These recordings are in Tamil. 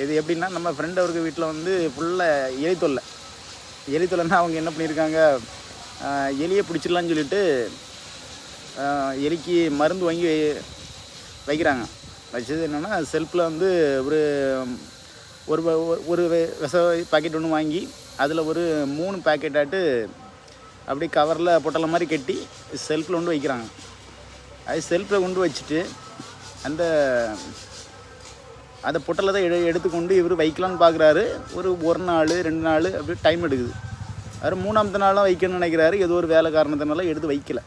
இது எப்படின்னா, நம்ம ஃப்ரெண்ட் அவருக்கு வீட்டில் வந்து ஃபுல்லாக எலித்தொல்லைன்னா அவங்க என்ன பண்ணியிருக்காங்க, எலியை பிடிச்சிடலான்னு சொல்லிட்டு எலிக்கு மருந்து வாங்கி வைக்கிறாங்க. வச்சது என்னென்னா, செல்ஃபில் வந்து ஒரு ஒரு ஒரு விஷ பாக்கெட் ஒன்று வாங்கி அதில் ஒரு 3 பேக்கெட்டாட்டு அப்படியே கவரில் பொட்டலை மாதிரி கட்டி செல்ஃபில் கொண்டு வைக்கிறாங்க. அது செல்ஃபில் கொண்டு வச்சுட்டு அந்த பொட்டலை தான் எடுத்துக்கொண்டு இவர் வைக்கலான்னு பார்க்குறாரு. ஒரு நாள் 2 நாள் அப்படி டைம் எடுக்குது. அவர் 3ஆவது நாளாக வைக்கணும்னு நினைக்கிறாரு. ஏதோ ஒரு வேலை காரணத்தினால எடுத்து வைக்கல.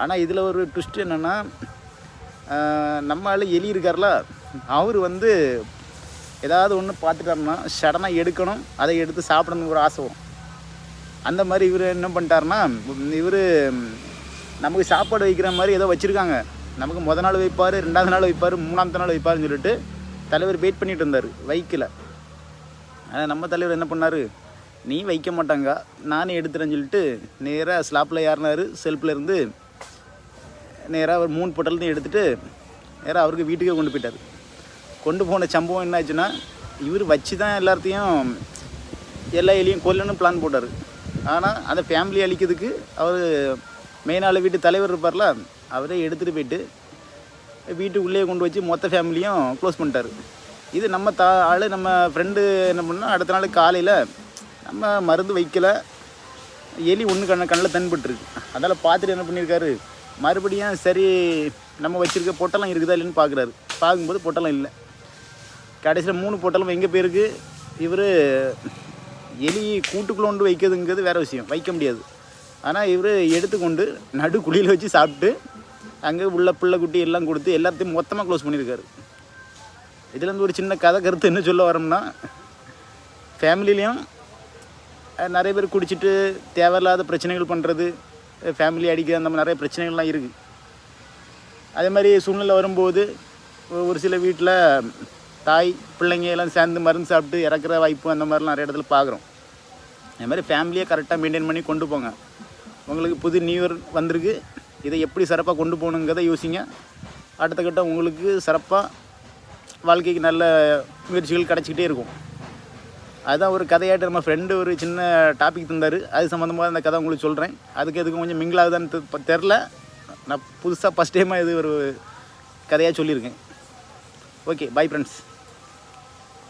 ஆனால் இதில் ஒரு ட்விஸ்ட் என்னென்னா, நம்ம ஆள் எலி இருக்கார்ல, அவர் வந்து ஏதாவது ஒன்று பார்த்துட்டாருன்னா சடனாக எடுக்கணும், அதை எடுத்து சாப்பிடணுன்னு ஒரு ஆசை வரும். அந்த மாதிரி இவர் என்ன பண்ணிட்டாருன்னா, இவர் நமக்கு சாப்பாடு வைக்கிற மாதிரி ஏதோ வச்சுருக்காங்க. நமக்கு மொதல் நாள் வைப்பார், 2ஆவது நாள் வைப்பார், 3ஆவது நாள் வைப்பாருன்னு சொல்லிட்டு தலைவர் வெயிட் பண்ணிகிட்டு இருந்தார், வைக்கல. ஆனால் நம்ம தலைவர் என்ன பண்ணார், நீ வைக்க மாட்டாங்க, நானே எடுத்துறேன்னு சொல்லிட்டு நேராக ஸ்லாப்பில் ஏறினார். செல்ஃபில் இருந்து நேராக ஒரு 3 பொட்டல்த்தையும் எடுத்துகிட்டு நேராக அவருக்கு வீட்டுக்கே கொண்டு போயிட்டார். கொண்டு போன சம்பவம் என்ன ஆச்சுன்னா, இவர் வச்சு தான் எல்லா எலியும் கொல்லணும்னு பிளான் போட்டார். ஆனால் அந்த ஃபேமிலி அழிக்கிறதுக்கு அவர் மெயினால் வீட்டு தலைவர் இருப்பார்ல, அவரே எடுத்துகிட்டு போயிட்டு வீட்டுக்குள்ளேயே கொண்டு வச்சு மொத்த ஃபேமிலியும் க்ளோஸ் பண்ணிட்டார். இது நம்ம நம்ம ஃப்ரெண்டு என்ன பண்ணால், அடுத்த நாள் காலையில் நம்ம மருந்து வைக்கலை, எலி ஒன்று கண்ணில் தென்பட்டுருக்கு. அதனால் பார்த்துட்டு என்ன பண்ணியிருக்காரு, மறுபடியும் சரி நம்ம வச்சுருக்க பொட்டலம் இருக்குதா இல்லைன்னு பார்க்குறாரு. பார்க்கும்போது பொட்டலம் இல்லை. கடைசியில் 3 பொட்டலம் எங்கே போயிருக்கு. இவர் எலி கூட்டுக்குள்ளே கொண்டு வைக்கிறதுங்கிறது வேறு விஷயம், வைக்க முடியாது. ஆனால் இவர் எடுத்துக்கொண்டு நடு குழியில் வச்சு சாப்பிட்டு அங்கே உள்ள பிள்ளை குட்டி எல்லாம் கொடுத்து எல்லாத்தையும் மொத்தமாக க்ளோஸ் பண்ணியிருக்காரு. இதுலேருந்து ஒரு சின்ன கதை கருத்து என்ன சொல்ல வரோம்னா, ஃபேமிலிலையும் நிறைய பேர் குடிச்சிட்டு தேவையில்லாத பிரச்சனைகள் பண்ணுறது, ஃபேமிலி அடிக்கிறது, அந்த மாதிரி நிறைய பிரச்சனைகள்லாம் இருக்குது. அதே மாதிரி சூழ்நிலை வரும்போது ஒரு சில வீட்டில் தாய் பிள்ளைங்க எல்லாம் சேர்ந்து மருந்து சாப்பிட்டு இறக்குற வாய்ப்பு அந்த மாதிரிலாம் நிறைய இடத்துல பார்க்குறோம். அது மாதிரி ஃபேமிலியை கரெக்டாக மெயின்டைன் பண்ணி கொண்டு போங்க. உங்களுக்கு புது நியூ இயர் வந்திருக்கு, இதை எப்படி சிறப்பாக கொண்டு போகணுங்கிறத யோசிங்க. அடுத்த கட்டம் உங்களுக்கு சிறப்பாக வாழ்க்கைக்கு நல்ல முயற்சிகள் கிடச்சிக்கிட்டே இருக்கும். அதுதான் ஒரு கதையாட்டு நம்ம ஃப்ரெண்டு ஒரு சின்ன டாபிக் தந்தார். அது சம்மந்தமாக அந்த கதை உங்களுக்கு சொல்கிறேன். அதுக்கு கொஞ்சம் மிங்கிளாகுதான்னு தெரில. நான் புதுசாக ஃபஸ்ட் டைமாக இது ஒரு கதையாக சொல்லியிருக்கேன். Okay, bye friends.